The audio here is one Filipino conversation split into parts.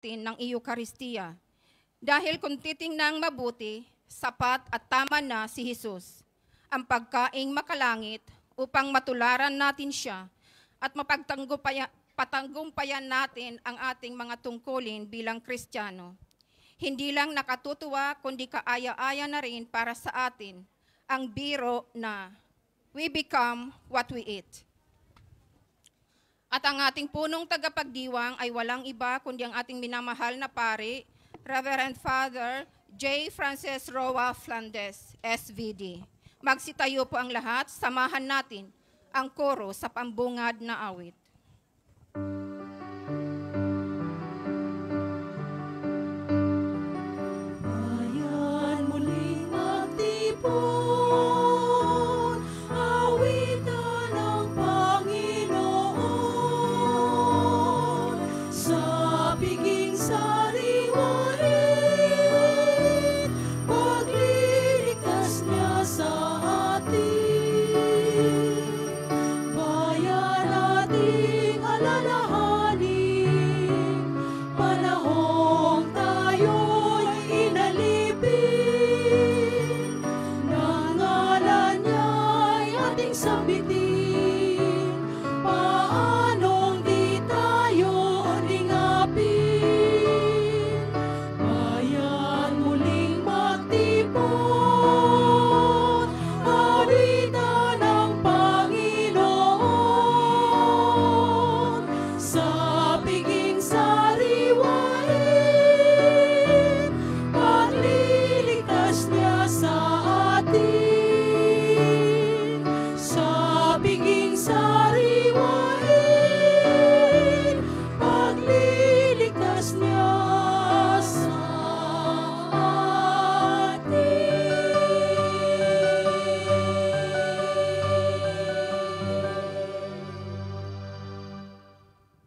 natin ng Eucharistia. Dahil kung titingnang mabuti, sapat at tama na si Jesus, ang pagkaing makalangit upang matularan natin siya at patanggumpayan natin ang ating mga tungkulin bilang Kristiyano. Hindi lang nakatutuwa kundi kaaya-aya na rin para sa atin ang biro na we become what we eat. At ang ating punong tagapagdiwang ay walang iba kundi ang ating minamahal na pari, Reverend Father J. Francis Roa Flandes, SVD. Magsitayo po ang lahat, samahan natin ang koro sa pambungad na awit. Bayan muling magtipon.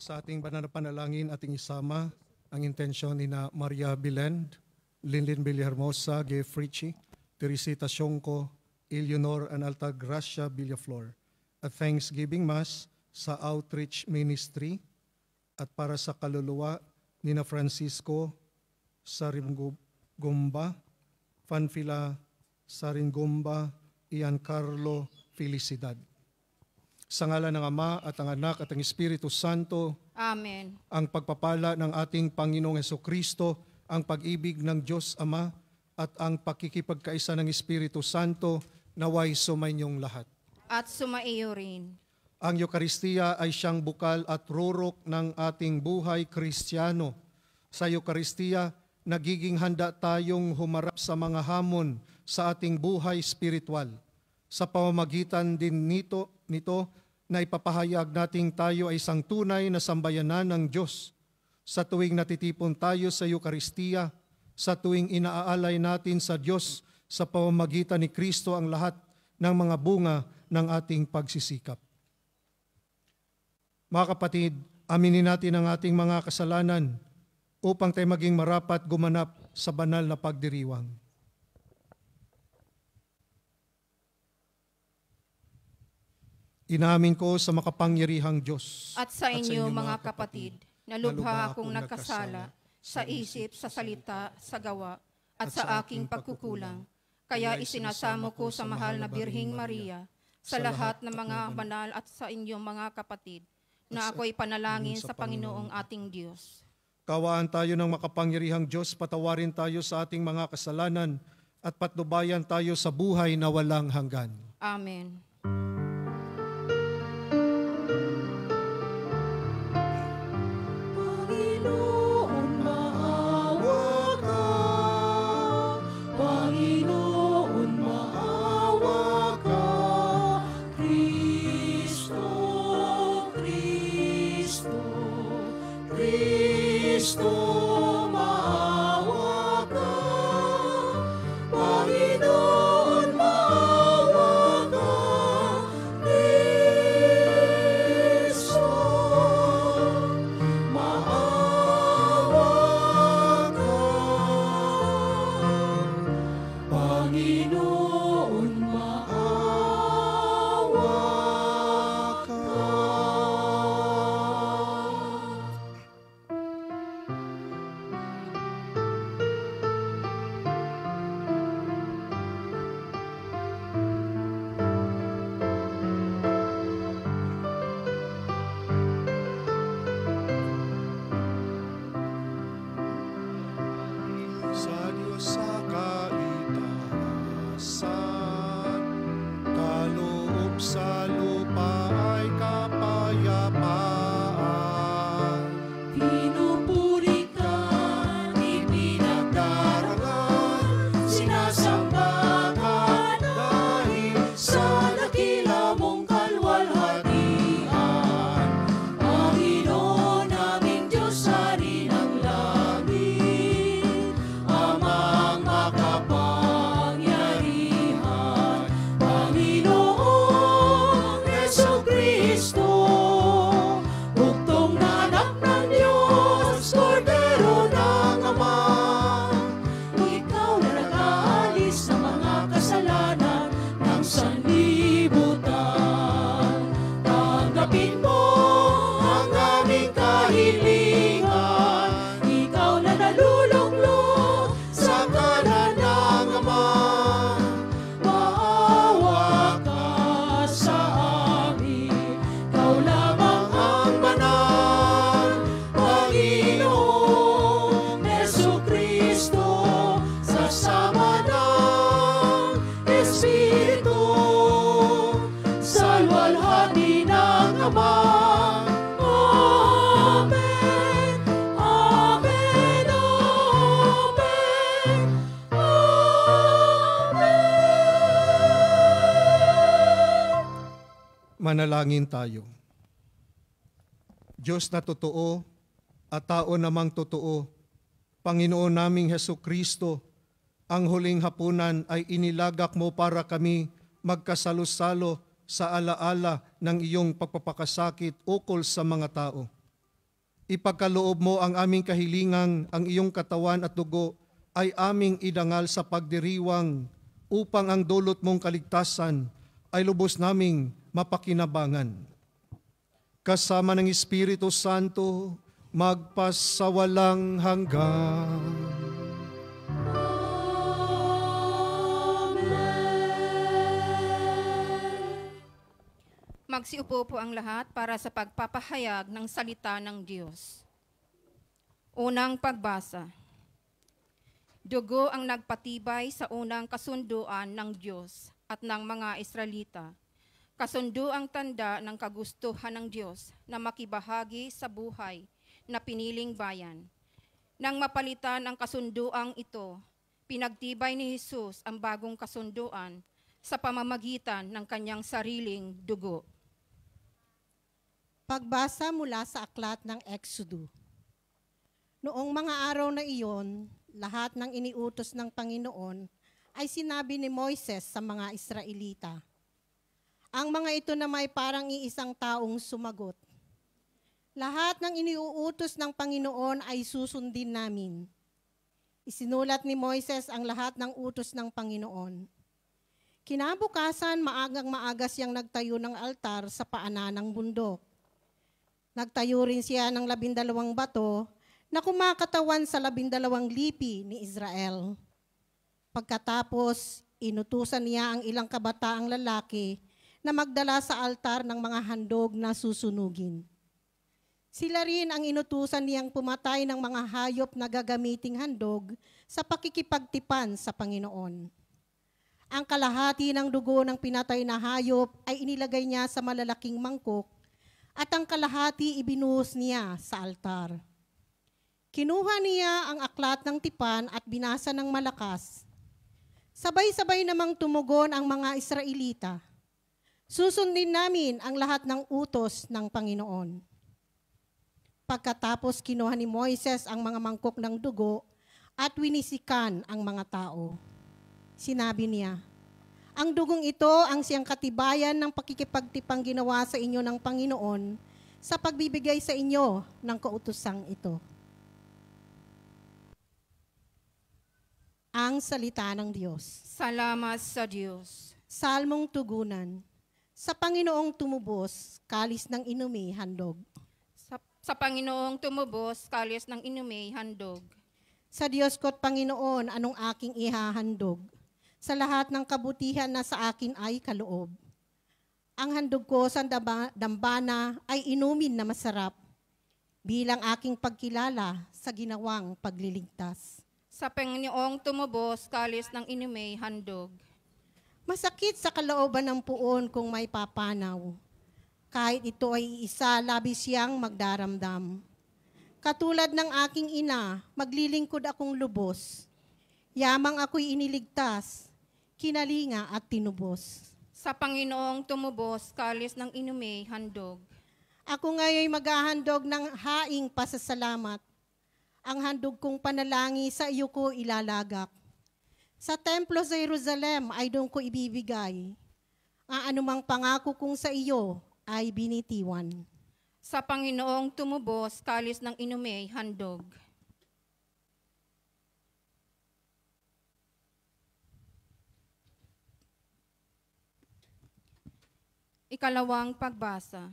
Sa ating banal na panalangin, ating isama ang intensyon ni na Maria Bilend, Linlin Villahermosa, Gay Frichi, Teresita Sionco, Eleanor and Altagracia Villaflor. A Thanksgiving Mass sa Outreach Ministry at para sa kaluluwa ni na Francisco Saringumba, Fanfila Saringumba, Ian Carlo Felicidad. Sa ngalan ng Ama at ang Anak at ang Espiritu Santo. Amen. Ang pagpapala ng ating Panginoong Hesukristo, ang pag-ibig ng Diyos Ama at ang pakikipagkaisa ng Espiritu Santo naway sumainyong lahat. At sumaiyo rin. Ang Eucharistia ay siyang bukal at rurok ng ating buhay Kristiyano. Sa Eucharistia, nagiging handa tayong humarap sa mga hamon sa ating buhay spiritual. Sa pamamagitan din nito na ipapahayag nating tayo ay isang tunay na sambayanan ng Diyos. Sa tuwing natitipon tayo sa Eucharistia, sa tuwing inaaalay natin sa Diyos sa pamamagitan ni Kristo ang lahat ng mga bunga ng ating pagsisikap. Mga kapatid, aminin natin ang ating mga kasalanan upang tayo maging marapat gumanap sa banal na pagdiriwang. Inamin ko sa makapangyarihang Diyos at sa inyo mga kapatid, na lubha akong nagkasala sa isip, sa salita, sa gawa, at sa aking pagkukulang. Kaya isinasamo ko sa mahal na Birheng Maria, sa lahat ng mga banal at sa inyong mga kapatid, na ako'y panalangin sa Panginoong ating Diyos. Kawaan tayo ng makapangyarihang Diyos, patawarin tayo sa ating mga kasalanan, at patnubayan tayo sa buhay na walang hanggan. Amen. sa kaitaasan, kaloob sa lupa ay kapayapaan. Pinupuri ka, ipinagdarangal, sinasamba ka dahil sa dakila mong kalwalhatian. Panginoon naming Diyos, Hari ng langit, Amang makapangyarihan, Panginoong Jesucristo, buktong na anak ng Diyos, Kordero ng Ama. Ikaw na nag-aalis sa mga kasalanan ng sanlibutan. Tanggapin mo ang aming kahilingan. Ikaw na naluluklok sa kanan ng Ama. Maawa ka sa amin. Ikaw lamang ang banal, Panginoong Jesucristo, sa sama ng Espiritu, sa luwalhati ng Ama. Amen, amen, amen, amen. Manalangin tayo. Diyos na totoo at tao namang totoo, Panginoon naming Hesukristo, ang huling hapunan ay inilagak mo para kami magkasalo-salo sa alaala ng iyong pagpapakasakit ukol sa mga tao. Ipagkaloob mo ang aming kahilingang ang iyong katawan at dugo ay aming idangal sa pagdiriwang upang ang dulot mong kaligtasan ay lubos naming mapakinabangan. Kasama ng Espiritu Santo, magpasawalang hanggan. Magsiupo po ang lahat para sa pagpapahayag ng salita ng Diyos. Unang pagbasa. Dugo ang nagpatibay sa unang kasunduan ng Diyos at ng mga Israelita. Kasunduang tanda ng kagustuhan ng Diyos na makibahagi sa buhay na piniling bayan. Nang mapalitan ang kasunduang ito, pinagtibay ni Jesus ang bagong kasunduan sa pamamagitan ng kanyang sariling dugo. Pagbasa mula sa aklat ng Exodo. Noong mga araw na iyon, lahat ng iniutos ng Panginoon ay sinabi ni Moises sa mga Israelita. Ang mga ito na may parang iisang taong sumagot. Lahat ng iniuutos ng Panginoon ay susundin namin. Isinulat ni Moises ang lahat ng utos ng Panginoon. Kinabukasan, maagang-maaga siyang nagtayo ng altar sa paanan ng bundok. Nagtayo rin siya ng 12 bato na kumakatawan sa 12 lipi ni Israel. Pagkatapos, inutusan niya ang ilang kabataang lalaki na magdala sa altar ng mga handog na susunugin. Sila rin ang inutusan niyang pumatay ng mga hayop na gagamiting handog sa pakikipagtipan sa Panginoon. Ang kalahati ng dugo ng pinatay na hayop ay inilagay niya sa malalaking mangkok at ang kalahati ibinuhos niya sa altar. Kinuha niya ang aklat ng tipan at binasa ng malakas. Sabay-sabay namang tumugon ang mga Israelita. Susundin namin ang lahat ng utos ng Panginoon. Pagkatapos kinuha ni Moises ang mga mangkok ng dugo at winisikan ang mga tao. Sinabi niya, ang dugong ito ang siyang katibayan ng pakikipagtipang ginawa sa inyo ng Panginoon sa pagbibigay sa inyo ng kautosang ito. Ang salita ng Diyos. Salamat sa Diyos. Salmong tugunan. Sa Panginoong tumubos, kalis ng inumi, handog. Sa Panginoong tumubos, kalis ng inumi, handog. Sa Diyos ko't Panginoon, anong aking ihahandog? Sa lahat ng kabutihan na sa akin ay kaloob. Ang handog ko sa dambana ay inumin na masarap, bilang aking pagkilala sa ginawang pagliligtas. Sa Panginoong tumubos, kalis ng inumay handog. Masakit sa kalooban ng puon kung may papanaw. Kahit ito ay isa, labis siyang magdaramdam. Katulad ng aking ina, maglilingkod akong lubos. Yamang ako'y iniligtas, kinalinga at tinubos. Sa Panginoong tumubos, kalis ng inumay handog. Ako ngayon maghahandog ng haing pasasalamat. Ang handog kong panalangin sa iyo ko ilalagak. Sa templo sa Jerusalem ay doon ko ibibigay. Ang anumang pangako kong sa iyo ay binitiwan. Sa Panginoong tumubos, kalis ng inumay handog. Ikalawang pagbasa.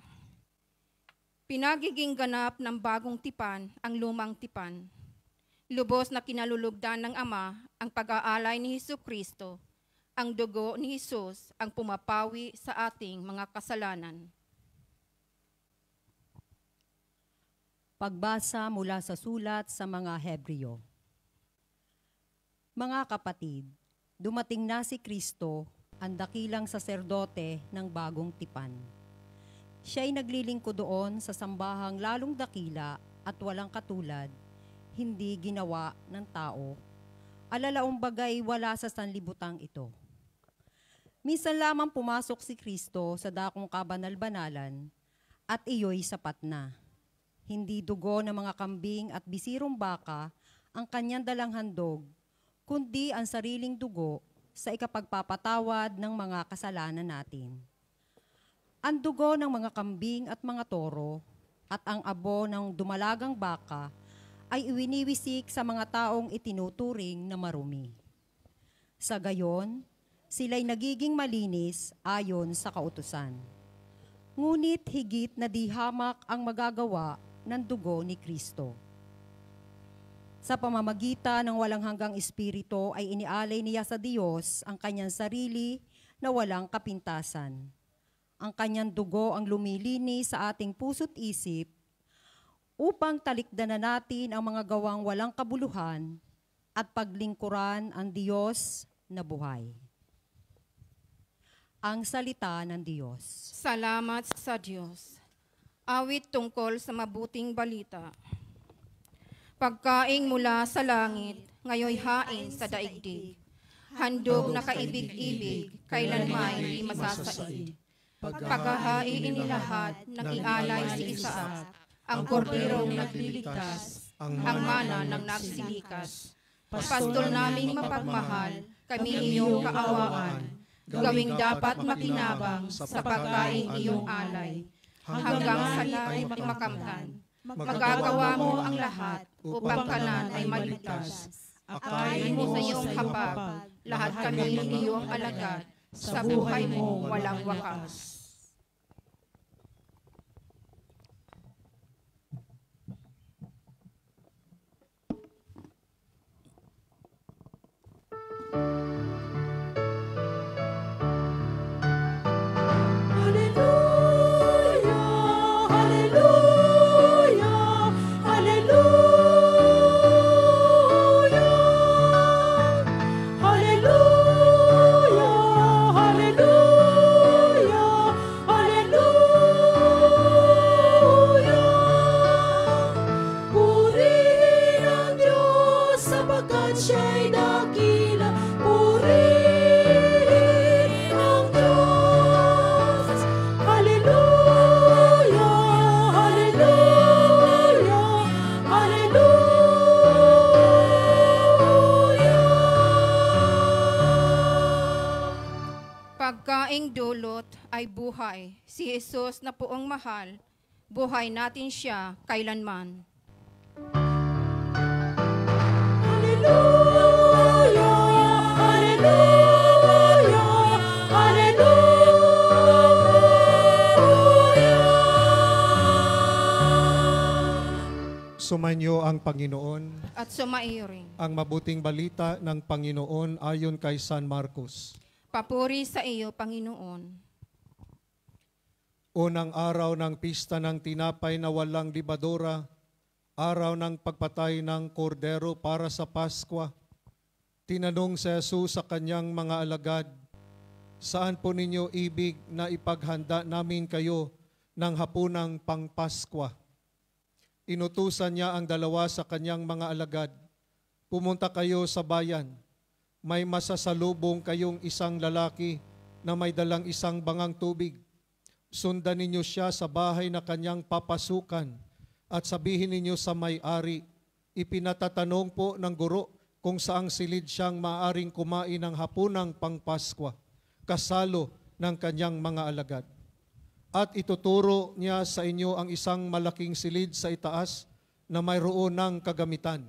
Pinagiging ganap ng bagong tipan ang lumang tipan. Lubos na kinalulugdan ng Ama ang pag-aalay ni Hesukristo, ang dugo ni Jesus ang pumapawi sa ating mga kasalanan. Pagbasa mula sa sulat sa mga Hebreo. Mga kapatid, dumating na si Kristo, ang dakilang saserdote ng bagong tipan. Siya'y naglilingkod doon sa sambahang lalong dakila at walang katulad, hindi ginawa ng tao. Alalaong bagay wala sa sanlibutang ito. Minsan lamang pumasok si Kristo sa dakong kabanal-banalan at iyo'y sapat na. Hindi dugo ng mga kambing at bisirong baka ang kanyang dalang handog, kundi ang sariling dugo sa ikapagpapatawad ng mga kasalanan natin. Ang dugo ng mga kambing at mga toro at ang abo ng dumalagang baka ay iwiniwisik sa mga taong itinuturing na marumi. Sa gayon, sila'y nagiging malinis ayon sa kautusan. Ngunit higit na di hamak ang magagawa ng dugo ni Kristo. Sa pamamagitan ng walang hanggang espiritu ay inialay niya sa Diyos ang kanyang sarili na walang kapintasan. Ang kanyang dugo ang lumilinis sa ating puso't isip upang talikdanan natin ang mga gawang walang kabuluhan at paglingkuran ang Diyos na buhay. Ang salita ng Diyos. Salamat sa Diyos. Awit tungkol sa mabuting balita. Pagkaing mula sa langit, ngayoy hain sa daigdig. Handog na kaibig-ibig, kailanman hindi masasaid. Paghahain inilahat ng ialay si Isaac, ang korderong nagliligtas, ang mana ng nagsilikas. Pastol naming mapagmahal, kami iyong kaawaan, gawing dapat makinabang sa pagkain iyong alay. Hanggang sa langit makamtan, magagawa mo ang lahat upang kanan ay maligtas. Akayin mo sa iyong hapag, lahat kami iyong alagad, sa buhay mo walang wakas. Pagkaing dulot ay buhay. Si Jesus na poong mahal, buhay natin siya kailanman. Hallelujah! Hallelujah! Hallelujah! Sumainyo ang Panginoon, At sumaiyo rin. ang mabuting balita ng Panginoon ayon kay San Marcos. Papuri sa iyo, Panginoon. Unang araw ng pista ng tinapay na walang libadora, araw ng pagpatay ng kordero para sa Paskwa, tinanong si Jesus sa kanyang mga alagad, saan po ninyo ibig na ipaghanda namin kayo ng hapunang pangpaskwa? Inutusan niya ang dalawa sa kanyang mga alagad, pumunta kayo sa bayan, may masasalubong kayong isang lalaki na may dalang isang bangang tubig. Sundan ninyo siya sa bahay na kanyang papasukan at sabihin ninyo sa may-ari, ipinatatanong po ng guro kung saang silid siyang maaring kumain ng hapunang pangpaskwa, kasalo ng kanyang mga alagad. At ituturo niya sa inyo ang isang malaking silid sa itaas na mayroon ng kagamitan.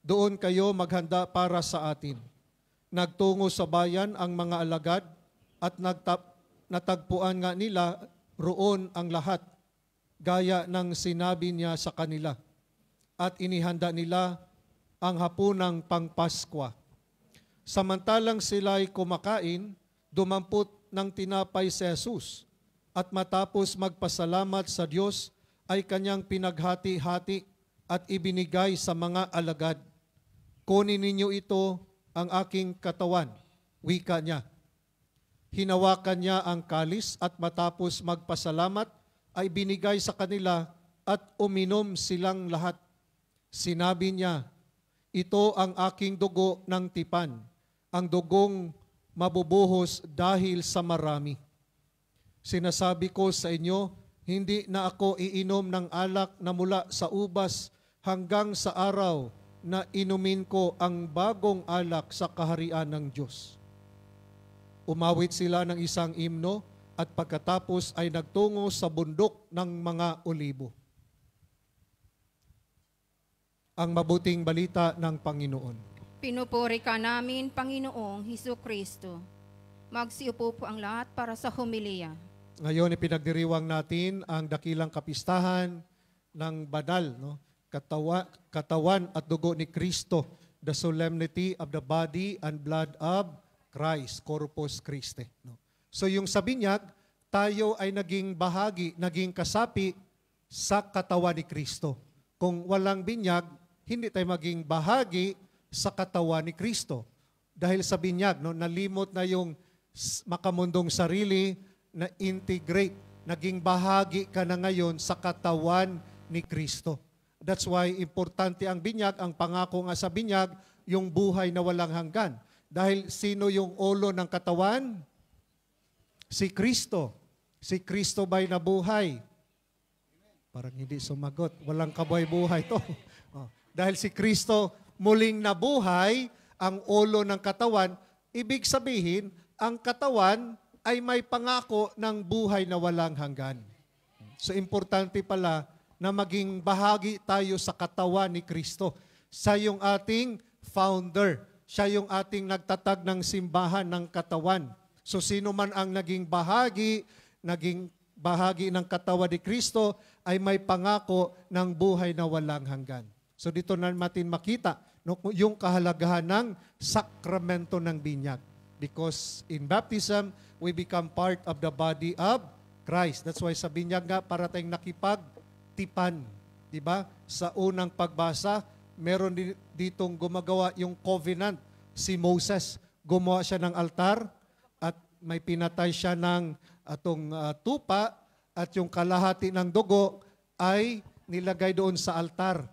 Doon kayo maghanda para sa atin. Nagtungo sa bayan ang mga alagad at natagpuan nga nila roon ang lahat, gaya ng sinabi niya sa kanila. At inihanda nila ang hapunang pangpaskwa. Samantalang sila'y kumakain, dumampot ng tinapay si Jesus, at matapos magpasalamat sa Diyos, ay kanyang pinaghati-hati at ibinigay sa mga alagad. Kunin ninyo ito, ang aking katawan, wika niya. Hinawakan niya ang kalis at matapos magpasalamat, ay binigay sa kanila at uminom silang lahat. Sinabi niya, ito ang aking dugo ng tipan, ang dugong mabubuhos dahil sa marami. Sinasabi ko sa inyo, hindi na ako iinom ng alak na mula sa ubas hanggang sa araw na inumin ko ang bagong alak sa kaharian ng Diyos. Umawit sila ng isang himno at pagkatapos ay nagtungo sa bundok ng mga olibo. Ang mabuting balita ng Panginoon. Pinupuri ka namin, Panginoong Hesukristo. Magsiupo po ang lahat para sa homilya. Ngayon ipinagdiriwang natin ang dakilang kapistahan ng banal, no? Katawan at dugo ni Kristo, the solemnity of the body and blood of Christ, Corpus Christi. No? So yung sa binyag, tayo ay naging bahagi, naging kasapi sa katawan ni Kristo. Kung walang binyag, hindi tayo maging bahagi sa katawan ni Kristo. Dahil sa binyag, no, nalimot na yung makamundong sarili, na integrate, naging bahagi ka na ngayon sa katawan ni Kristo. That's why importante ang binyag, ang pangako nga sa binyag, yung buhay na walang hanggan. Dahil sino yung ulo ng katawan? Si Kristo. Si Kristo ba'y nabuhay? Parang hindi sumagot. Walang kabuhay-buhay to. Dahil si Kristo muling nabuhay, ang ulo ng katawan, ibig sabihin, ang katawan ay may pangako ng buhay na walang hanggan. So importante pala na maging bahagi tayo sa katawan ni Kristo. Siya yung ating founder. Siya yung ating nagtatag ng simbahan ng katawan. So sino man ang naging bahagi ng katawan ni Kristo ay may pangako ng buhay na walang hanggan. So dito natin makita yung kahalagahan ng sakramento ng binyag. Because in baptism, we become part of the body of Christ. That's why sa binyag nga, para tayong nakipagtipan. Diba? Sa unang pagbasa, meron ditong gumagawa yung covenant. Si Moses, gumawa siya ng altar at may pinatay siya ng tupa at yung kalahati ng dugo ay nilagay doon sa altar.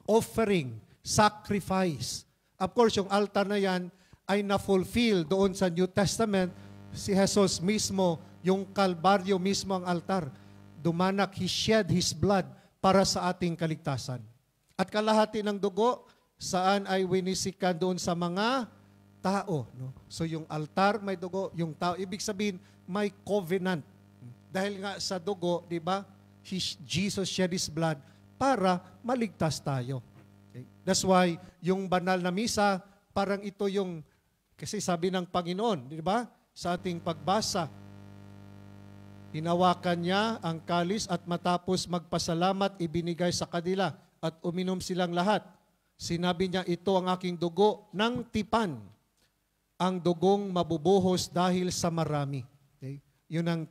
Offering, sacrifice. Of course, yung altar na yan ay na-fulfill doon sa New Testament. Si Jesus mismo, yung Kalbaryo mismo ang altar. Dumanak, He shed His blood para sa ating kaligtasan. At kalahati ng dugo, saan ay winisikan doon sa mga tao. No? So yung altar may dugo, yung tao, ibig sabihin may covenant. Dahil nga sa dugo, di ba, Jesus shed His blood para maligtas tayo. Okay? That's why yung banal na misa, parang ito yung, kasi sabi ng Panginoon, di ba, sa ating pagbasa, hinawakan niya ang kalis at matapos magpasalamat, ibinigay sa kanila at uminom silang lahat. Sinabi niya, ito ang aking dugo ng tipan, ang dugong mabubuhos dahil sa marami. Okay? Yun ang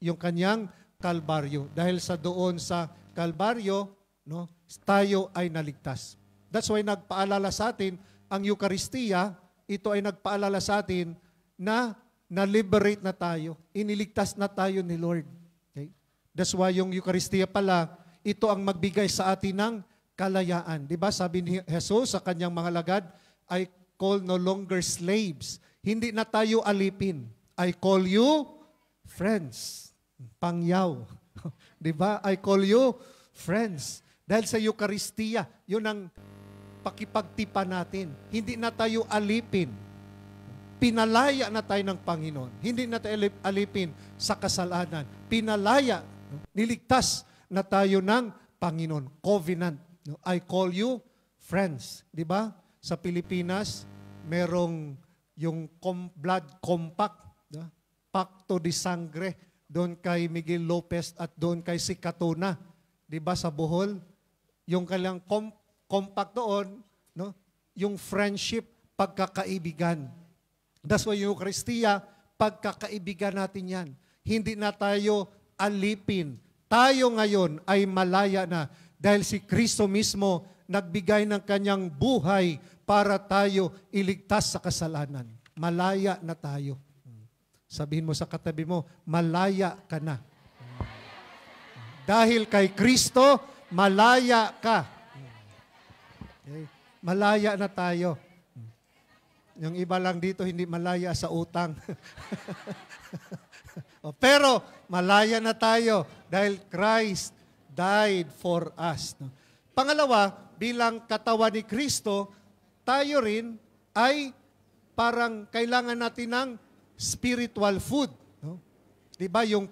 yung kanyang Kalbaryo. Dahil sa doon sa Kalbaryo, no, tayo ay naligtas. That's why nagpaalala sa atin ang Eucharistia, ito ay nagpaalala sa atin na na-liberate na tayo. Iniligtas na tayo ni Lord. Okay? That's why yung Eucharistia pala, ito ang magbigay sa atin ng kalayaan. Di ba? Sabi ni Jesus sa kanyang mga lagad, I call no longer slaves. Hindi na tayo alipin. I call you friends. Pangyaw. Di ba? I call you friends. Dahil sa Eucharistia, yun ang pakipagtipa natin. Hindi na tayo alipin. Pinalaya na tayo ng Panginoon. Hindi na tayo alipin sa kasalanan. Pinalaya, niligtas na tayo ng Panginoon. Covenant. I call you friends. Di ba? Sa Pilipinas, merong yung blood compact. Pacto de Sangre. Doon kay Miguel Lopez at doon kay si Katuna. Di ba sa Bohol? Yung kailang compact doon, no? Yung friendship, pagkakaibigan. That's why yung Eucharistia, pagkakaibigan natin yan. Hindi na tayo alipin. Tayo ngayon ay malaya na dahil si Kristo mismo nagbigay ng kanyang buhay para tayo iligtas sa kasalanan. Malaya na tayo. Sabihin mo sa katabi mo, malaya ka na. Dahil kay Kristo, malaya ka. Okay. Malaya na tayo. Yung iba lang dito, hindi malaya sa utang. Pero, malaya na tayo dahil Christ died for us. Pangalawa, bilang katawan ni Kristo, tayo rin ay parang kailangan natin ng spiritual food. No? Diba yung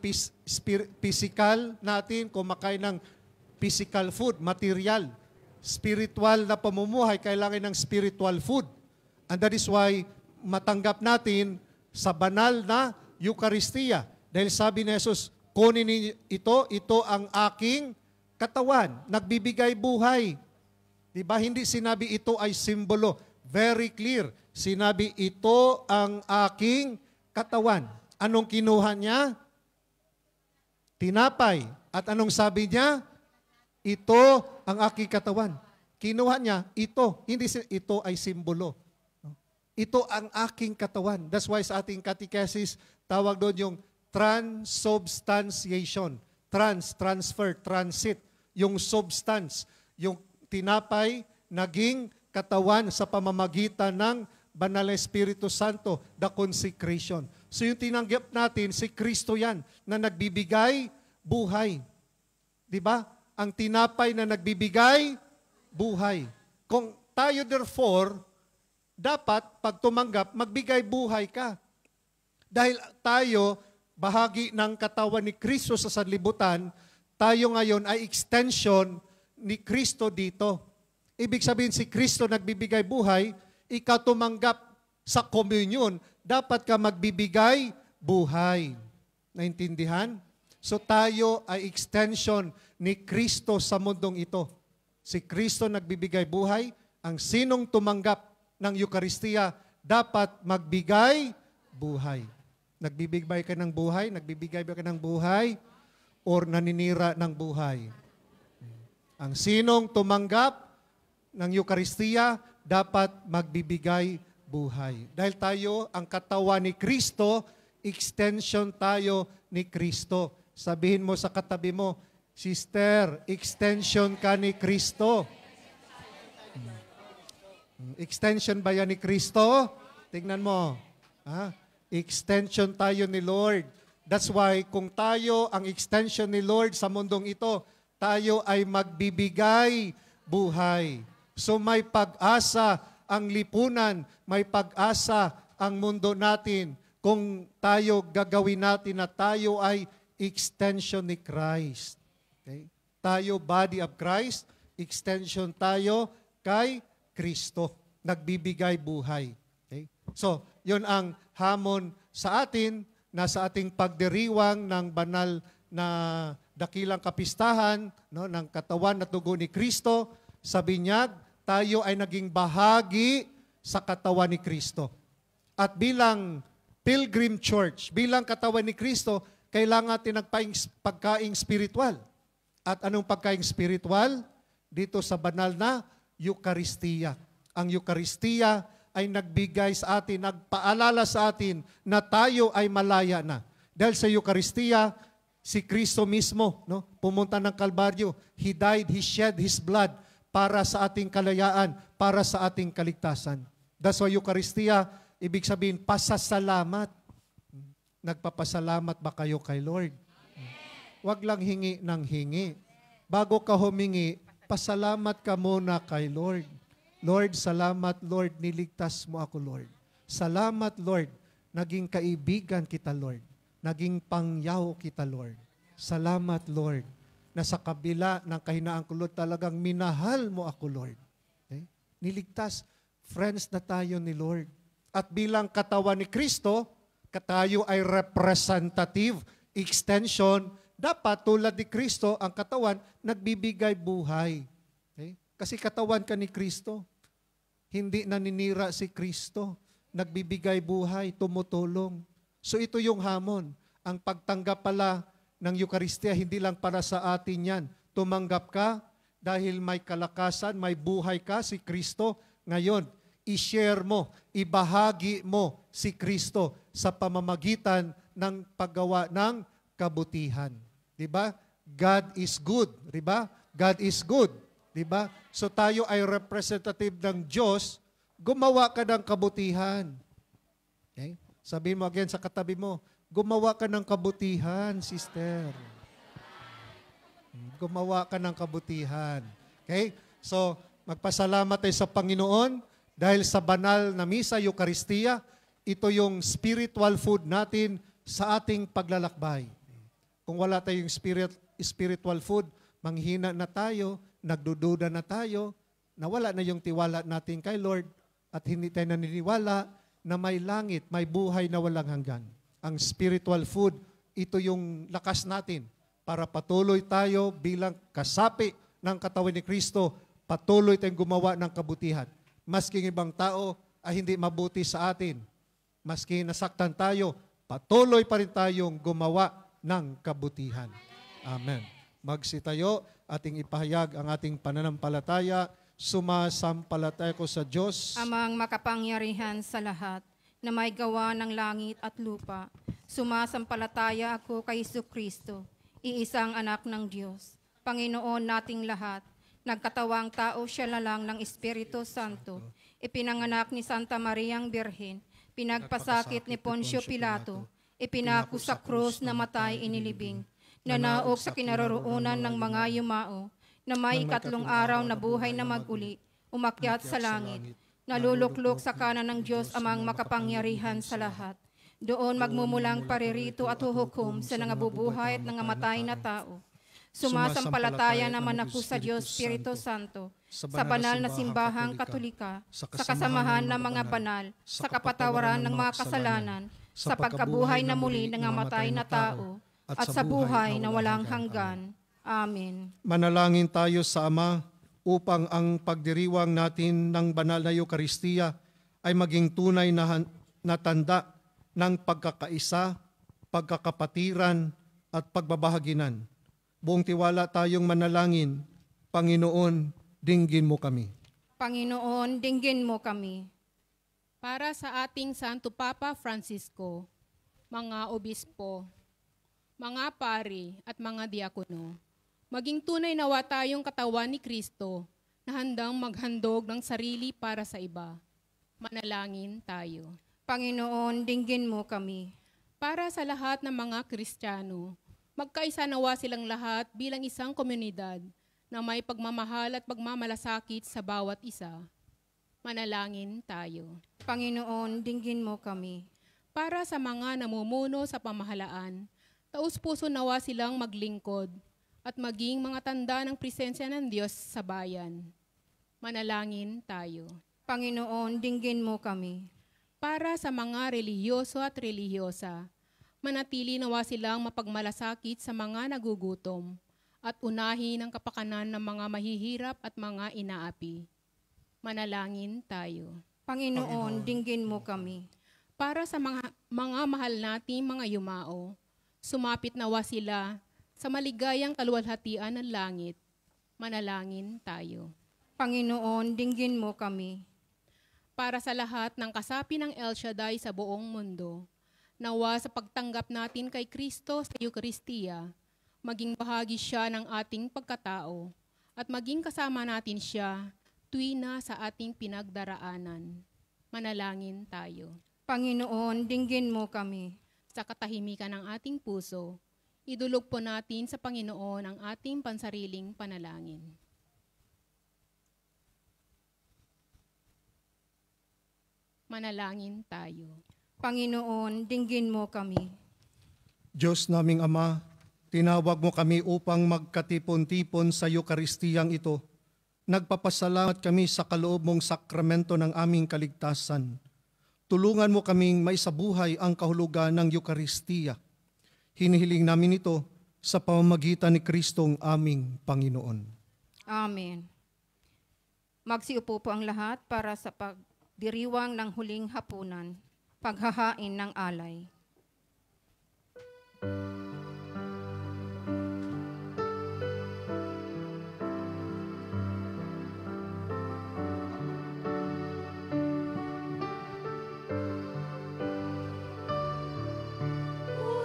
physical natin, kumakain ng physical food, material. Spiritual na pamumuhay, kailangan ng spiritual food. And that is why matanggap natin sa banal na Eucharistia. Dahil sabi ni Jesus, kunin ninyo ito ang aking katawan. Nagbibigay buhay. Diba? Hindi sinabi ito ay simbolo. Very clear. Sinabi ito ang aking katawan. Anong kinuha niya? Tinapay. At anong sabi niya? Ito ang aking katawan. Kinuha niya, ito. Hindi ito ay simbolo. Ito ang aking katawan. That's why sa ating catechesis, tawag doon yung transubstantiation. Transfer, transit. Yung substance. Yung tinapay, naging katawan sa pamamagitan ng Banal na Espiritu Santo, the consecration. So yung tinanggap natin, si Kristo yan, na nagbibigay buhay. Diba? Ang tinapay na nagbibigay buhay. Kung tayo therefore, dapat pag tumanggap, magbigay buhay ka. Dahil tayo, bahagi ng katawan ni Kristo sa sanlibutan, tayo ngayon ay extension ni Kristo dito. Ibig sabihin si Kristo nagbibigay buhay, ikaw tumanggap sa communion, dapat ka magbibigay buhay. Naintindihan? So tayo ay extension ni Kristo sa mundong ito. Si Kristo nagbibigay buhay, ang sinong tumanggap ng Eucharistia dapat magbigay buhay. Nagbibigay ka ng buhay? Nagbibigay ba ka ng buhay? Or naninira ng buhay? Ang sinong tumanggap ng Eucharistia dapat magbibigay buhay. Dahil tayo, ang katawan ni Kristo, extension tayo ni Kristo. Sabihin mo sa katabi mo, sister, extension ka ni Kristo. Extension ba yan ni Kristo? Tingnan mo. Extension tayo ni Lord. That's why kung tayo ang extension ni Lord sa mundong ito, tayo ay magbibigay buhay. So may pag-asa ang lipunan, may pag-asa ang mundo natin kung tayo gagawin natin na tayo ay extension ni Christ. Okay? Tayo body of Christ, extension tayo kay Kristo, nagbibigay buhay. Okay? So, yun ang hamon sa atin na sa ating pagdiriwang ng banal na dakilang kapistahan, no, ng katawan at dugo ni Kristo, sa binyag, tayo ay naging bahagi sa katawan ni Kristo. At bilang pilgrim church, bilang katawan ni Kristo, kailangan natin ng pagkaing spiritual. At anong pagkaing spiritual? dito sa banal na Eucharistia. Ang Eucharistia ay nagbigay sa atin, nagpaalala sa atin na tayo ay malaya na. Dahil sa Eucharistia, si Kristo mismo, no, pumunta ng Kalbaryo. He died, He shed His blood para sa ating kalayaan, para sa ating kaligtasan. That's why Eucharistia, ibig sabihin, pasasalamat. Nagpapasalamat ba kayo kay Lord? Huwag lang hingi ng hingi. Bago ka humingi, pasalamat ka muna kay Lord. Lord, salamat Lord, niligtas mo ako Lord. Salamat Lord, naging kaibigan kita Lord. Naging pangyaw kita Lord. Salamat Lord, na sa kabila ng kahinaan ko Lord, talagang minahal mo ako Lord. Okay? Niligtas, friends na tayo ni Lord. At bilang katawan ni Kristo, tayo ay representative extension. Dapat tulad ni Kristo, ang katawan, nagbibigay buhay. Okay? Kasi katawan ka ni Kristo. Hindi naninira si Kristo. Nagbibigay buhay, tumutulong. So ito yung hamon. Ang pagtanggap pala ng Eucharistia, hindi lang para sa atin yan. Tumanggap ka dahil may kalakasan, may buhay ka, si Kristo. Ngayon, i-share mo, ibahagi mo si Kristo sa pamamagitan ng paggawa ng kabutihan. Diba? God is good. Diba? God is good. Diba? So tayo ay representative ng Diyos, gumawa ka ng kabutihan. Okay? Sabihin mo again sa katabi mo, gumawa ka ng kabutihan, sister. Gumawa ka ng kabutihan. Okay? So, magpasalamat tayo sa Panginoon dahil sa banal na misa, Eucharistia, ito yung spiritual food natin sa ating paglalakbay. Kung wala tayong spiritual food, manghina na tayo, nagdududa na tayo, nawala na yung tiwala natin kay Lord at hindi tayo naniniwala na may langit, may buhay na walang hanggan. Ang spiritual food, ito yung lakas natin para patuloy tayo bilang kasapi ng katawan ni Kristo, patuloy tayong gumawa ng kabutihan. Maski ibang tao ay hindi mabuti sa atin, maski nasaktan tayo, patuloy pa rin tayong gumawa ng kabutihan. Amen. Magsitayo, ating ipahayag ang ating pananampalataya. Sumasampalataya ko sa Diyos, Amang makapangyarihan sa lahat, na may gawa ng langit at lupa. Sumasampalataya ako kay Jesucristo, iisang anak ng Diyos, Panginoon nating lahat. Nagkatawang tao siya lalang ng Espiritu Santo. Ipinanganak ni Santa Mariang Birhen, pinagpasakit ni Poncio Pilato, ipinako sa krus na matay inilibing, nanaog sa kinaroroonan ng mga yumao, na may ikatlong araw na buhay na maguli, umakyat sa langit, naluluklok sa kanan ng Diyos amang makapangyarihan sa lahat. Doon magmumulang paririto at huhukom sa nangabubuhay at nangamatay na tao. Sumasampalataya naman ako sa Diyos Espiritu Santo, sa banal na simbahang katolika, sa kasamahan ng mga banal, sa kapatawaran ng mga kasalanan, sa pagkabuhay na muli ng namatay na tao, at sa buhay na walang hanggan. Amen. manalangin tayo sa Ama upang ang pagdiriwang natin ng banal na Eucharistia ay maging tunay na tanda ng pagkakaisa, pagkakapatiran at pagbabahaginan. Buong tiwala tayong manalangin, Panginoon, dinggin mo kami. Panginoon, dinggin mo kami. Para sa ating Santo Papa Francisco, mga obispo, mga pari at mga diakono, maging tunay nawa tayong katawan ni Kristo na handang maghandog ng sarili para sa iba. Manalangin tayo. Panginoon, dinggin mo kami. Para sa lahat ng mga Kristiyano, magkaisa nawa silang lahat bilang isang komunidad na may pagmamahal at pagmamalasakit sa bawat isa. Manalangin tayo. Panginoon, dinggin mo kami. Para sa mga namumuno sa pamahalaan, taus-puso nawa silang maglingkod at maging mga tanda ng presensya ng Diyos sa bayan. Manalangin tayo. Panginoon, dinggin mo kami. Para sa mga relihiyoso at relihiyosa, manatili nawa silang mapagmalasakit sa mga nagugutom at unahin ang kapakanan ng mga mahihirap at mga inaapi. Manalangin tayo. Panginoon, dinggin mo kami. Para sa mga mahal nating mga yumao, sumapit nawa sila sa maligayang kaluwalhatian ng langit. Manalangin tayo. Panginoon, dinggin mo kami. Para sa lahat ng kasapi ng El Shaddai sa buong mundo, nawa sa pagtanggap natin kay Kristo sa Eucharistia, maging bahagi siya ng ating pagkatao at maging kasama natin siya tuwina sa ating pinagdaraanan. Manalangin tayo. Panginoon, dinggin mo kami. Sa katahimikan ng ating puso, idulog po natin sa Panginoon ang ating pansariling panalangin. Manalangin tayo. Panginoon, dinggin mo kami. Diyos naming Ama, tinawag mo kami upang magkatipon-tipon sa Eukaristiyang ito. Nagpapasalamat kami sa kaloob mong sakramento ng aming kaligtasan. Tulungan mo kaming maisabuhay ang kahulugan ng Eukaristiya. Hinihiling namin ito sa pamamagitan ni Kristong aming Panginoon. Amen. Magsiupo po ang lahat para sa pagdiriwang ng huling hapunan, paghahain ng alay.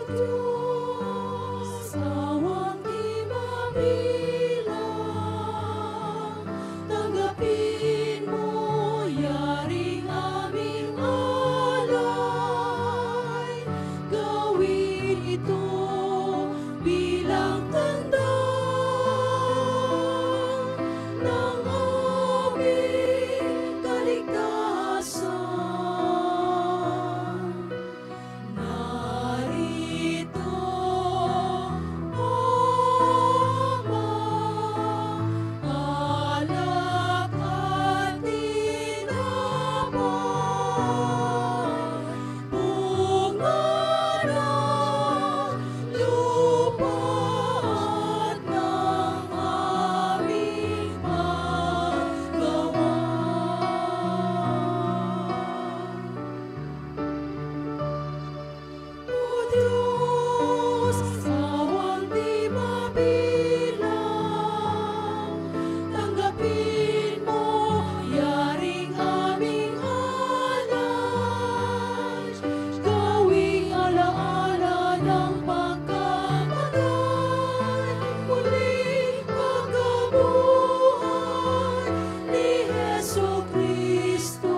Diyos, awang di mabilang, tanggapin mo yaring aming alay, gawin ito bilang tanda ng aming kaligtasan. Narito, Ama, alak at tinapay, bunga ng lupa at ng aming paggawa. O Diyos, awang di mabilang, tanggapin mo yaring aming alay, gawing alaala ng pagkamatay, muling pagkabuhay ni Jesucristo.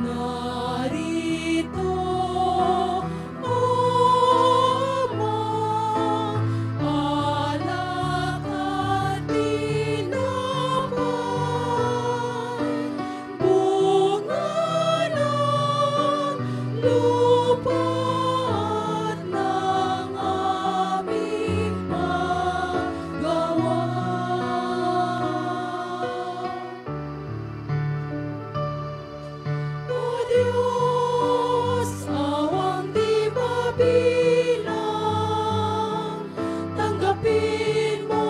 Narito, Ama, alak at tinapay, bunga ng lupa at ng aming paggawa. O Diyos, awang di mabilang, tanggapin mo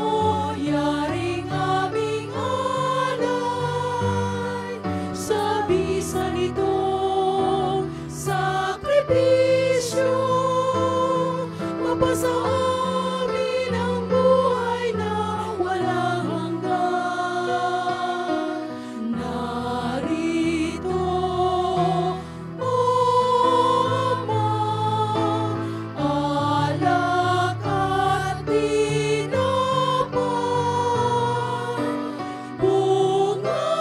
yaring aming alay, sa bisa nitong sakripisyo, mapasa amin ang buhay na walang hanggan. Narito, Ama, alak at tinapay, bunga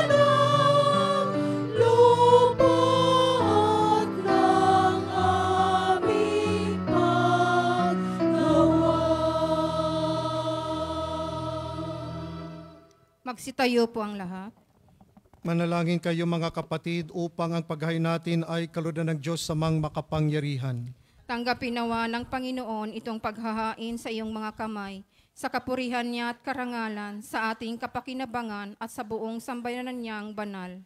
ng lupa at ng aming paggawa. Magsitayo po ang lahat. Manalangin kayo mga kapatid upang ang paghahain natin ay kalooban ng Diyos sa mang makapangyarihan. Tanggapin nawa ng Panginoon itong paghahain sa iyong mga kamay, sa kapurihan niya at karangalan, sa ating kapakinabangan at sa buong sambayanan niyang banal.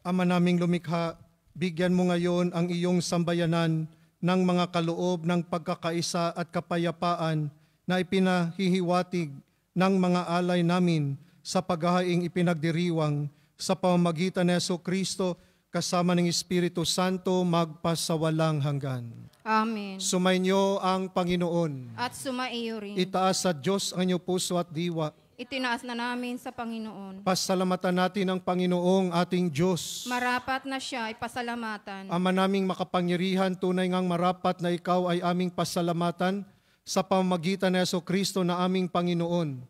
Ama naming lumikha, bigyan mo ngayon ang iyong sambayanan ng mga kaloob ng pagkakaisa at kapayapaan na ipinahihiwatig ng mga alay namin sa paghahaing ipinagdiriwang sa pamamagitan ni Jesucristo kasama ng Espiritu Santo, magpasawalang hanggan. Amen. Sumainyo ang Panginoon. At sumaiyo rin. Itaas sa Diyos ang inyong puso at diwa. Itinaas na namin sa Panginoon. Pasalamatan natin ang Panginoong ating Diyos. Marapat na siya ay pasalamatan. Ama naming makapangyarihan, tunay ngang marapat na ikaw ay aming pasalamatan sa pamamagitan ni Jesucristo na aming Panginoon.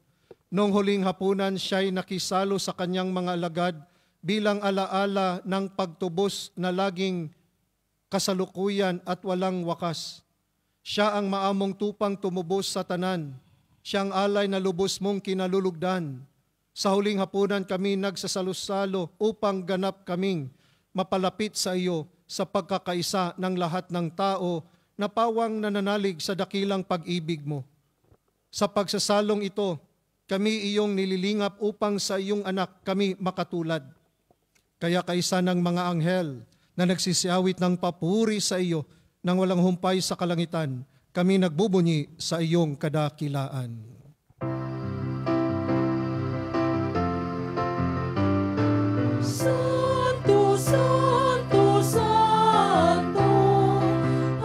Noong huling hapunan, siya'y nakisalo sa kanyang mga alagad bilang alaala ng pagtubos na laging kasalukuyan at walang wakas. Siya ang maamong tupang tumubos sa tanan. Siyang alay na lubos mong kinalulugdan. Sa huling hapunan kami nagsasalo-salo upang ganap kaming mapalapit sa iyo sa pagkakaisa ng lahat ng tao na pawang nananalig sa dakilang pag-ibig mo. Sa pagsasalong ito, kami iyong nililingap upang sa iyong anak kami makatulad. Kaya kaisa ng mga anghel na nagsisiawit ng papuri sa iyo nang walang humpay sa kalangitan, kami nagbubunyi sa iyong kadakilaan. Santo, Santo, Santo,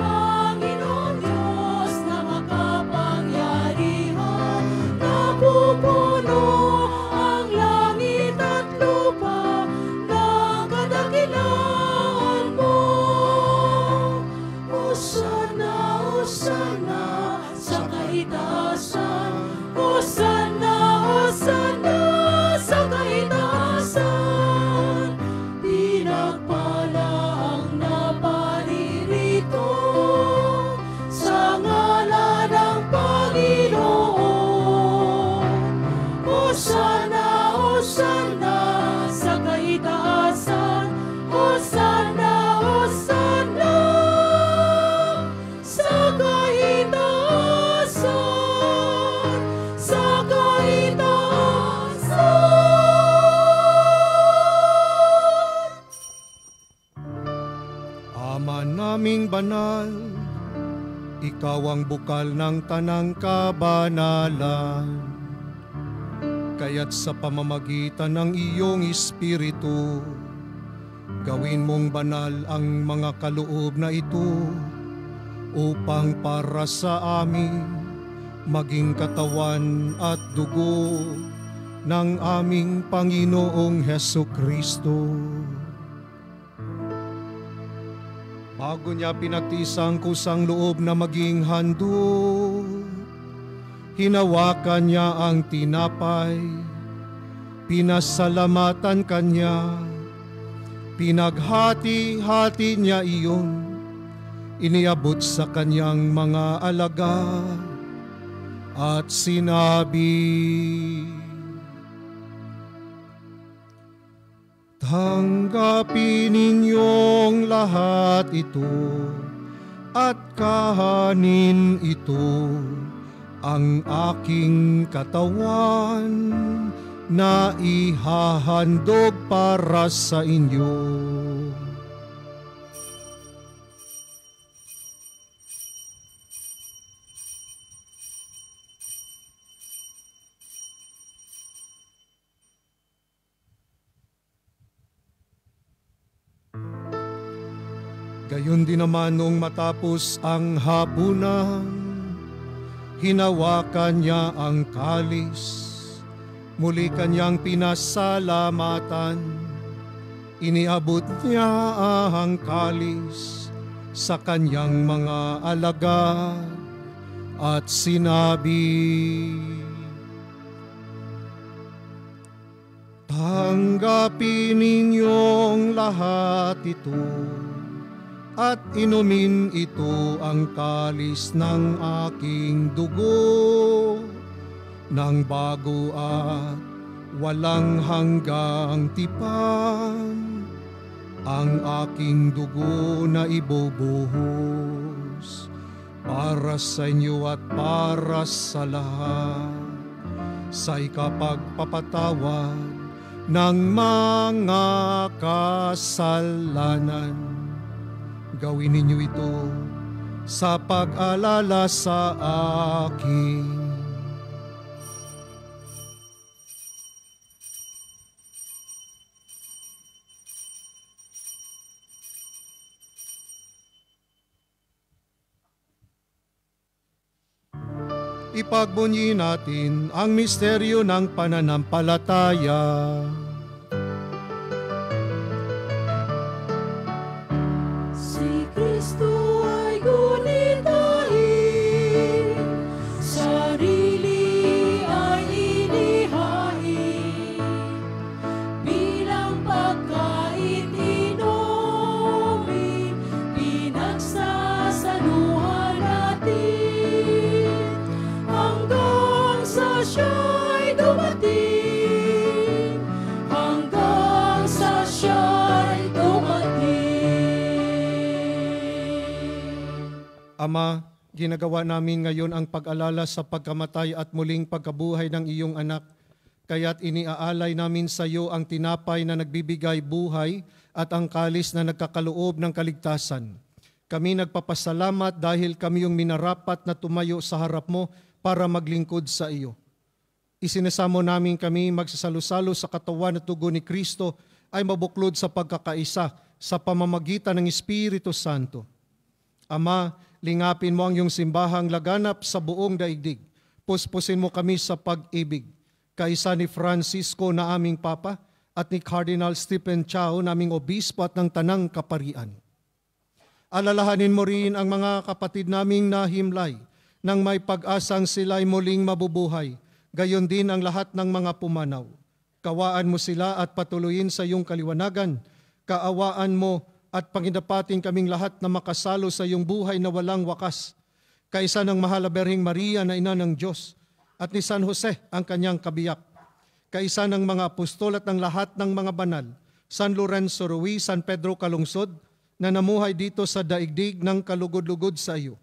Panginoon Diyos na makapangyarihan, napupuno ang langit at lupa ng kadakilaan mo. Hosana, Hosana sa kaitaasan, Hosana, Hosana sa kaitaasan. Pinagpala ang naparirito sa ngalan ng Panginoon. Hosana, Hosana sa kaitaasan, Hosana, Hosana sa kaitaasan, sa kaitaasan. Ama naming banal, ikaw ang bukal ng tanang kabanalan. Kaya't sa pamamagitan ng iyong Espiritu, gawin mong banal ang mga kaloob na ito upang para sa amin maging katawan at dugo ng aming Panginoong Hesukristo. Bago niya pinagtisang kusang loob na maging handog, hinawakan niya ang tinapay, pinasalamatan kanya, pinaghati-hati niya iyon, iniabot sa kanyang mga alagad at sinabi, tanggapin ninyong lahat ito at kahanin ito, ang aking katawan na ihahandog para sa inyo. Gayon din naman nung matapos ang hapunan, hinawakan niya ang kalis, muli kanyang pinasalamatan, iniabot niya ang kalis sa kanyang mga alagad at sinabi, tanggapin ninyong lahat ito at inumin ito ang kalis ng aking dugo, ng bago at walang hanggang tipan, ang aking dugo na ibubuhos para sa inyo at para sa lahat, sa ikapagpapatawad ng mga kasalanan. Gawin ninyo ito sa pag-alala sa akin. Ipagbunyi natin ang misteryo ng pananampalataya. Si Kristo ay gunitain, sarili ay inihain, bilang pagkain inumin, pinagsasaluhan natin, hanggang sa siya'y dumating, hanggang sa siya'y dumating. Ama, ginagawa namin ngayon ang pag-alala sa pagkamatay at muling pagkabuhay ng iyong anak. Kaya't iniaalay namin sa iyo ang tinapay na nagbibigay buhay at ang kalis na nagkakaloob ng kaligtasan. Kami nagpapasalamat dahil kami yung minarapat na tumayo sa harap mo para maglingkod sa iyo. Isinasamo namin kami magsasalo-salo sa katawan at tugo ni Kristo ay mabuklod sa pagkakaisa sa pamamagitan ng Espiritu Santo. Ama, lingapin mo ang iyong simbahang laganap sa buong daigdig. Puspusin mo kami sa pag-ibig. Kaisa ni Francisco na aming Papa at ni Cardinal Stephen Chow na aming Obispo at ng Tanang Kaparian. Alalahanin mo rin ang mga kapatid naming nahimlay nang may pag-asang sila'y muling mabubuhay. Gayon din ang lahat ng mga pumanaw. Kawaan mo sila at patuloyin sa iyong kaliwanagan. Kaawaan mo at panginapating kaming lahat na makasalo sa iyong buhay na walang wakas. Kaisa ng Mahal na Berheng Maria na Ina ng Diyos at ni San Jose ang kanyang kabiyak. Kaisa ng mga apostol at ng lahat ng mga banal, San Lorenzo Ruiz, San Pedro Calungsod, na namuhay dito sa daigdig ng kalugod-lugod sa iyo.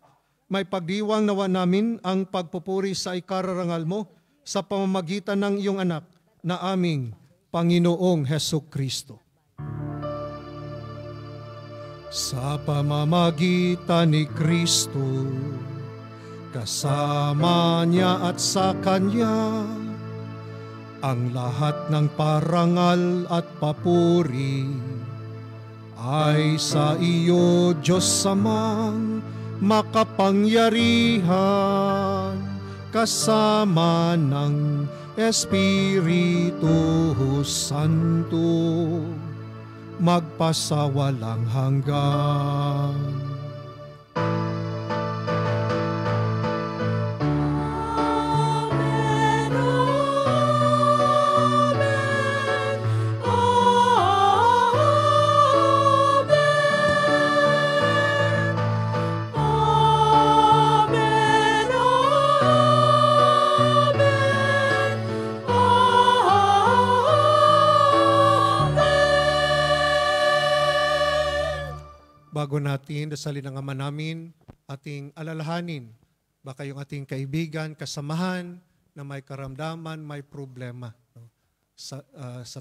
May pagdiwang nawa namin ang pagpupuri sa ikararangal mo sa pamamagitan ng iyong anak na aming Panginoong Hesukristo. Sa pamamagitan ni Kristo, kasama niya at sa Kanya, ang lahat ng parangal at papuri ay sa iyo, Diyos Amang makapangyarihan, kasama ng Espiritu Santo, magpasawalang hanggan. Amen, amen, amen, amen, Bago natin dasalin ang Ama namin, ating alalahanin, baka yung ating kaibigan, kasamahan, na may karamdaman, may problema. No? Sa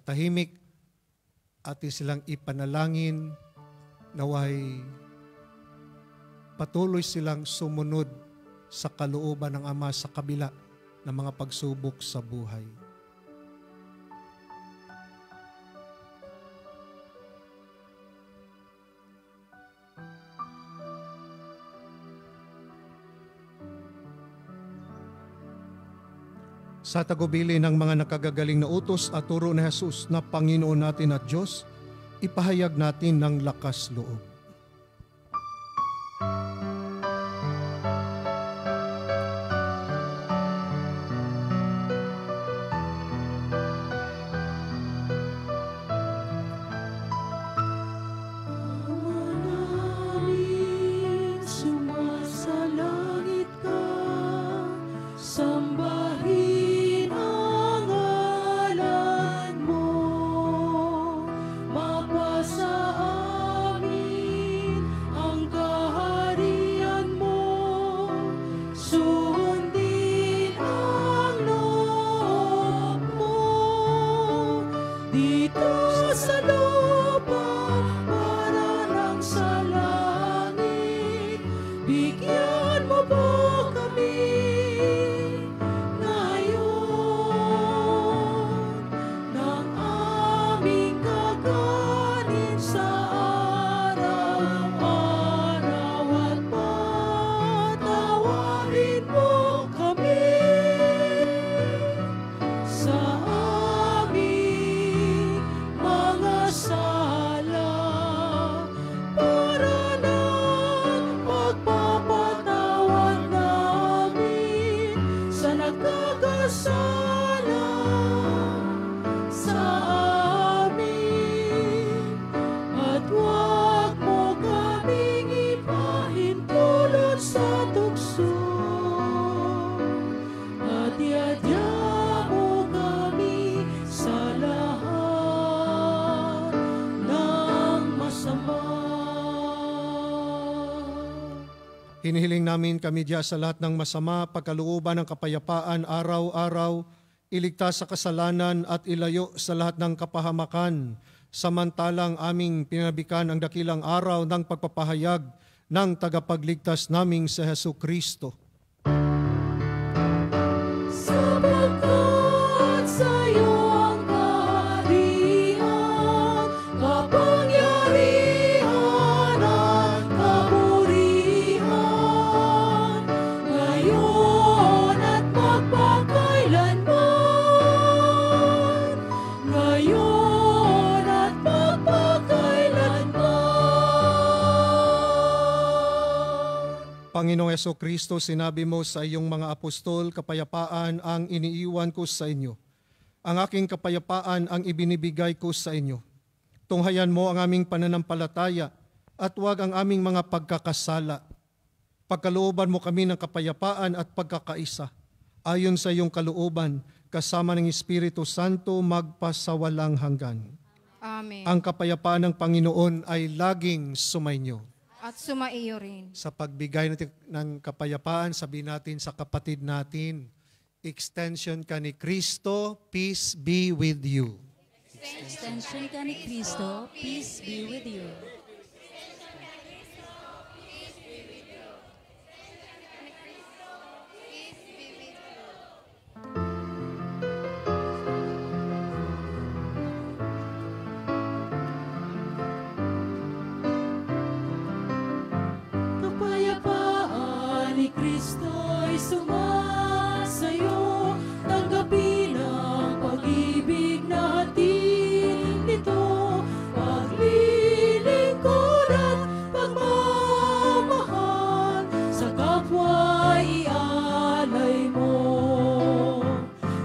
tahimik, ating silang ipanalangin, naway patuloy silang sumunod sa kalooban ng Ama sa kabila ng mga pagsubok sa buhay. Sa tagubili ng mga nakagagaling na utos at turo ni Jesus na Panginoon natin at Diyos, ipahayag natin ng lakas loob. Manalig, sumasalangit ka, sambahin ang ngalan mo, mapasa amin ang kaharian mo, sundin ang loob mo, dito sa lupa para lang sa langit. Bigyan mo po kami ngayon ng aming kakanin sa araw-araw, at patawarin mo kami Hinihiling namin kami diya sa lahat ng masama, pagkalooban ng kapayapaan araw-araw, iligtas sa kasalanan at ilayo sa lahat ng kapahamakan, samantalang aming pinabikan ang dakilang araw ng pagpapahayag ng tagapagligtas naming si Hesu Kristo. Sapagkat sa'yo ang kaharian, kapangyarihan at kaburihan, ngayon at magpakailanman, ngayon at magpakailanman. Panginoong Heso Kristo, sinabi mo sa iyong mga apostol, kapayapaan ang iniiwan ko sa inyo. Ang aking kapayapaan ang ibinibigay ko sa inyo. Tunghayan mo ang aming pananampalataya at huwag ang aming mga pagkakasala. Pagkalooban mo kami ng kapayapaan at pagkakaisa. Ayon sa iyong kalooban, kasama ng Espiritu Santo magpasawalang hanggan. Amen. Ang kapayapaan ng Panginoon ay laging sumainyo. At sumaiyo rin. Sa pagbigay natin ng kapayapaan, sabihin natin sa kapatid natin, extension ka ni Kristo, peace be with you. Extension ka ni Kristo, peace be with you. Kapayapaan ni Kristo'y sumasayo, tanggapin ang pag-ibig na hatid nito, paglilingkod at pagmamahal, sa kapwa ialay mo.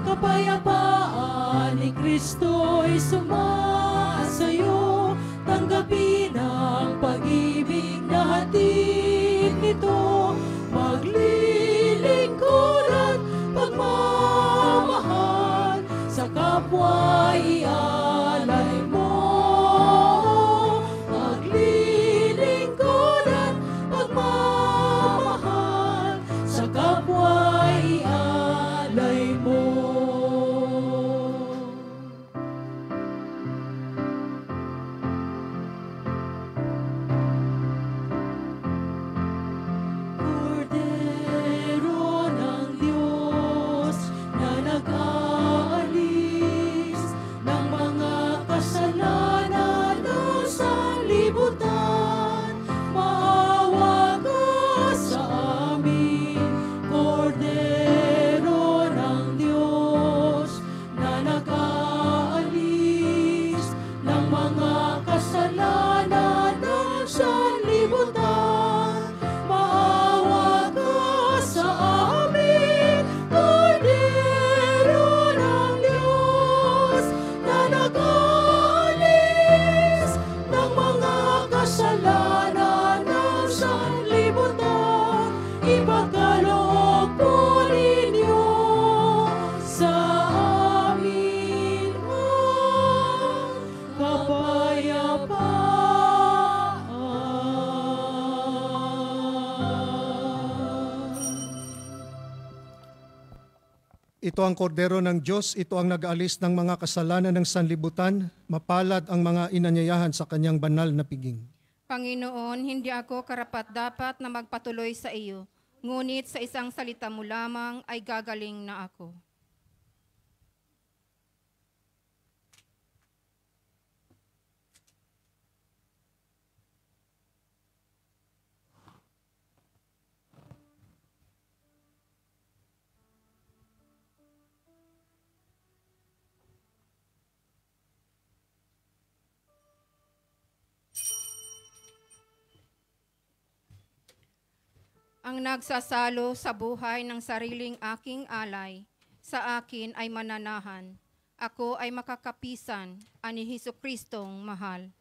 Kapayapaan ni Kristo'y sumasayo, tanggapin ang pag-ibig na hatid nito, maglilingkod at pagmamahal, sa kapwa ialay mo. Maglilingkod at pagmamahal, sa kapwa ialay mo. Kordero ng Diyos na nag-aalis ng mga kasalanan ng sanlibutan, maawa ka sa amin. Kordero ng Diyos na nag-aalis ng mga kasalanan ng sanlibutan, maawa ka sa amin. Kordero ng Diyos na nag-aalis ng mga kasalanan ng sanlibutan, ipagkaloob po ninyo sa amin ang kapayapaan. Ito ang kordero ng Diyos, ito ang nag-aalis ng mga kasalanan ng sanlibutan, mapalad ang mga inanyayahan sa kanyang banal na piging. Panginoon, hindi ako karapat-dapat na magpatuloy sa iyo, ngunit sa isang salita mo lamang ay gagaling na ako. Ang nagsasalo sa buhay ng sariling aking alay, sa akin ay mananahan. Ako ay makakapisan, ani Jesucristong mahal.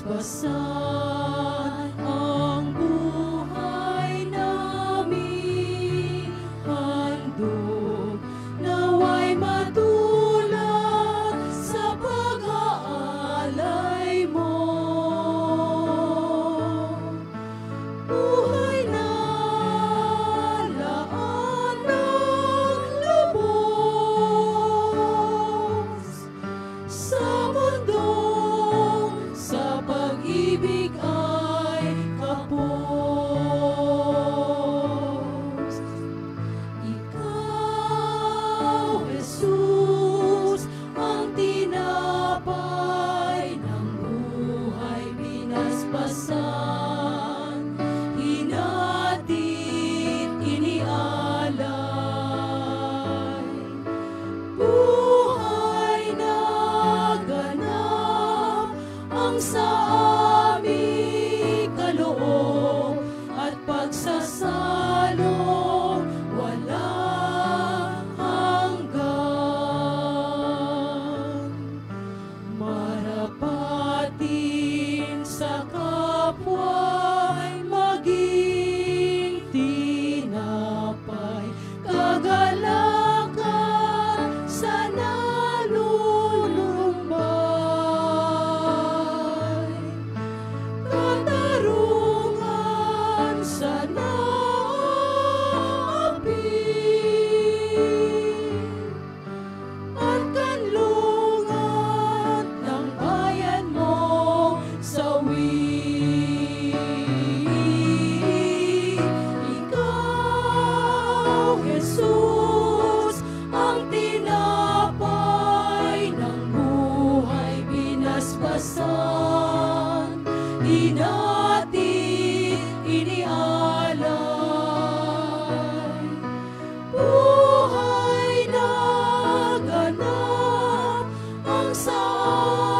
binasbasan ang buhay namin, handog naway matulad sa pag-aalay mo. Buhay na laan ng lubos sa mundong sa pag-ibig ay kapos. Ikaw, Jesus, ang tinapay ng buhay binasbasan, hinatid, inialay. Buhay na ganap ang sa aming kaloob at pagsasalo walang hanggan. Marapatin sa kapwa'y maging tinapay, kagalakan sa nalulumbay, katarungan sa naapit, at kanlungan ng bayan mo sawi. Ikaw, Jesus, ang tinapay ng buhay binasbasan, hinatid, inialay. Buhay na ganap ang sa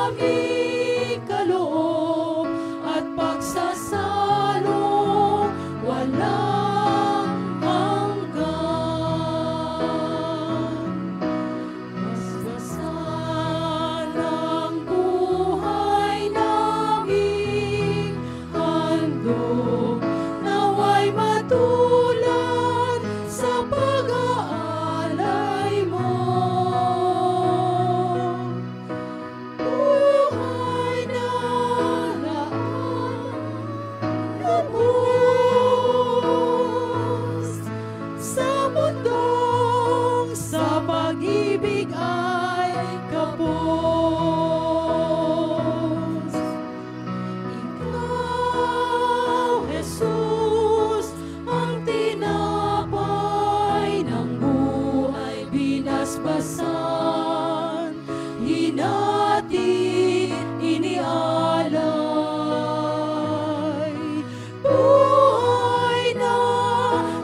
aming kaloob at pagsasalo walang hanggan. Basbasan ang buhay namin, handog naway matulad sa pag-aalay mo. Buhay na laan lubos sa mundong sa pag-ibig ay kapos. Ikaw, Jesus, ang tinapay ng buhay binasbasan, hinatid, inialay. Buhay na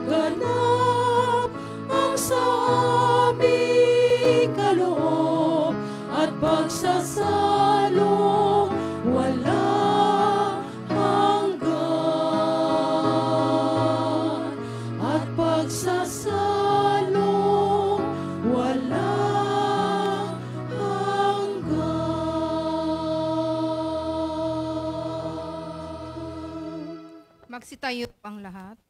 ganap ang sa aming kaloob at pagsasalo walang hanggan, at pagsasalo walang hanggan. Magsitayo ang lahat.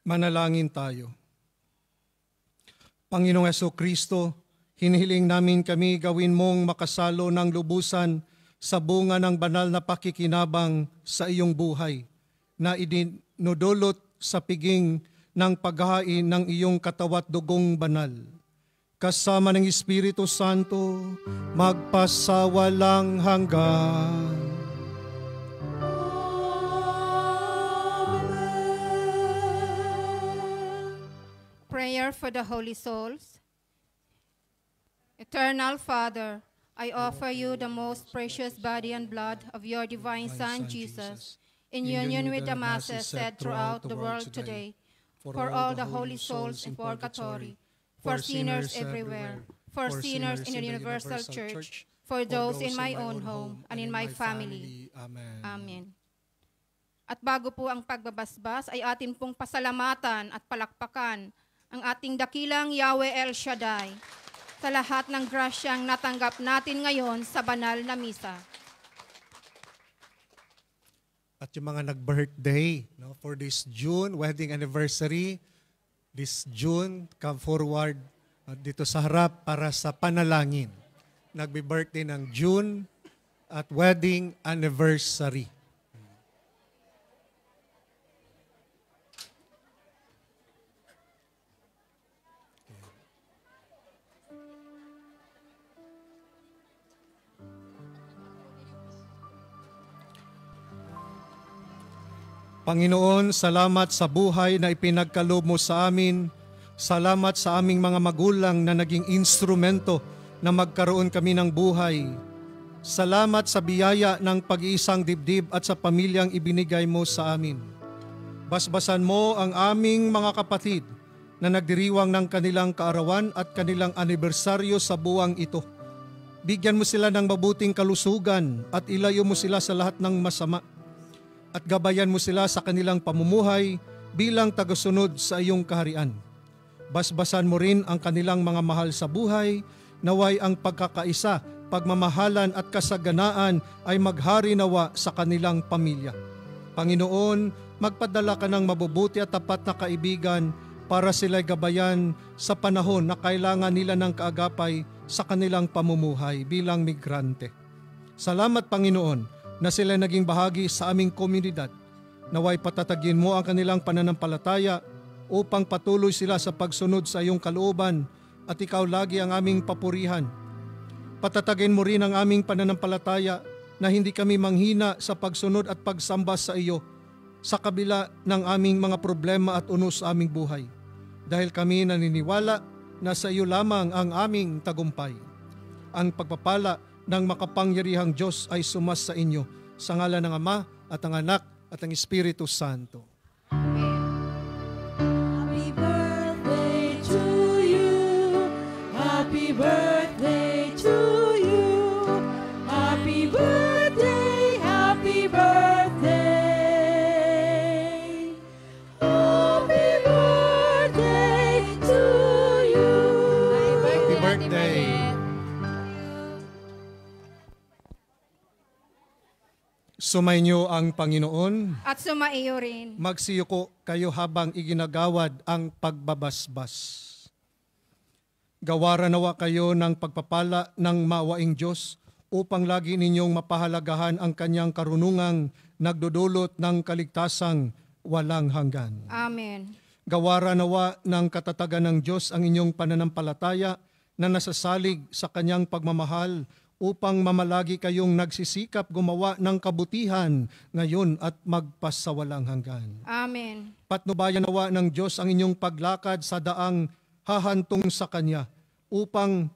Manalangin tayo. Panginoong Jesucristo, hinihiling namin kami gawin mong makasalo ng lubusan sa bunga ng banal na pakikinabang sa iyong buhay na idinudulot sa piging ng paghahain ng iyong katawat dugong banal. Kasama ng Espiritu Santo, magpasawalang hanggan. Prayer for the holy souls. Eternal Father, I offer you the most precious body and blood of your divine Son, Jesus, in union with the masses said throughout the world today, for all the holy souls in purgatory, for sinners everywhere, for sinners in the universal church, for those in my own home and in my family. Amen. Amen. At bago po ang pagbabasbas, ay atin pong pasalamatan at palakpakan ang ating dakilang Yahweh El Shaddai, sa lahat ng grasyang natanggap natin ngayon sa banal na misa. At yung mga nag-birthday for this June wedding anniversary, this June, come forward dito sa harap para sa panalangin. Nagbe-birthday ng June at wedding anniversary. Panginoon, salamat sa buhay na ipinagkaloob mo sa amin. Salamat sa aming mga magulang na naging instrumento na magkaroon kami ng buhay. Salamat sa biyaya ng pag-iisang dibdib at sa pamilyang ibinigay mo sa amin. Basbasan mo ang aming mga kapatid na nagdiriwang ng kanilang kaarawan at kanilang anibersaryo sa buwang ito. Bigyan mo sila ng mabuting kalusugan at ilayo mo sila sa lahat ng masama. At gabayan mo sila sa kanilang pamumuhay bilang tagasunod sa iyong kaharian. Basbasan mo rin ang kanilang mga mahal sa buhay, naway ang pagkakaisa, pagmamahalan at kasaganaan ay maghari nawa sa kanilang pamilya. Panginoon, magpadala ka ng mabubuti at tapat na kaibigan para sila'y gabayan sa panahon na kailangan nila ng kaagapay sa kanilang pamumuhay bilang migrante. Salamat, Panginoon, na sila naging bahagi sa aming komunidad. Naway patatagin mo ang kanilang pananampalataya upang patuloy sila sa pagsunod sa iyong kalooban at ikaw lagi ang aming papurihan. Patatagin mo rin ang aming pananampalataya na hindi kami manghina sa pagsunod at pagsamba sa iyo sa kabila ng aming mga problema at unos sa aming buhay. Dahil kami naniniwala na sa iyo lamang ang aming tagumpay. Ang pagpapala ng makapangyarihang Diyos ay sumas sa inyo, sa ngalan ng Ama at ng Anak at ng Espiritu Santo. Happy birthday to you. Happy birthday to you. Happy birthday, happy birthday. Happy birthday to you. Happy birthday! Sumainyo ang Panginoon. At sumaiyo rin. Magsiyuko kayo habang iginagawad ang pagbabasbas. Gawaran nawa kayo ng pagpapala ng mawaing Diyos upang lagi ninyong mapahalagahan ang kanyang karunungang nagdudulot ng kaligtasang walang hanggan. Amen. Gawaran nawa ng katatagan ng Diyos ang inyong pananampalataya na nasasalig sa kanyang pagmamahal upang mamalagi kayong nagsisikap gumawa ng kabutihan ngayon at magpasawalang hanggan. Amen. Patnubayan nawa ng Diyos ang inyong paglakad sa daang hahantong sa Kanya upang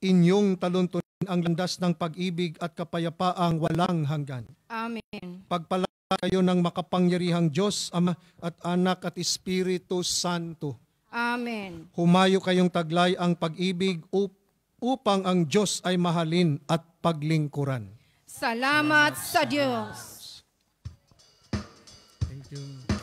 inyong taluntunin ang landas ng pag-ibig at kapayapaang walang hanggan. Amen. Pagpala kayo ng makapangyarihang Diyos, Ama at Anak at Espiritu Santo. Amen. Humayo kayong taglay ang pag-ibig upang ang Diyos ay mahalin at paglingkuran. Salamat sa Diyos. Thank you.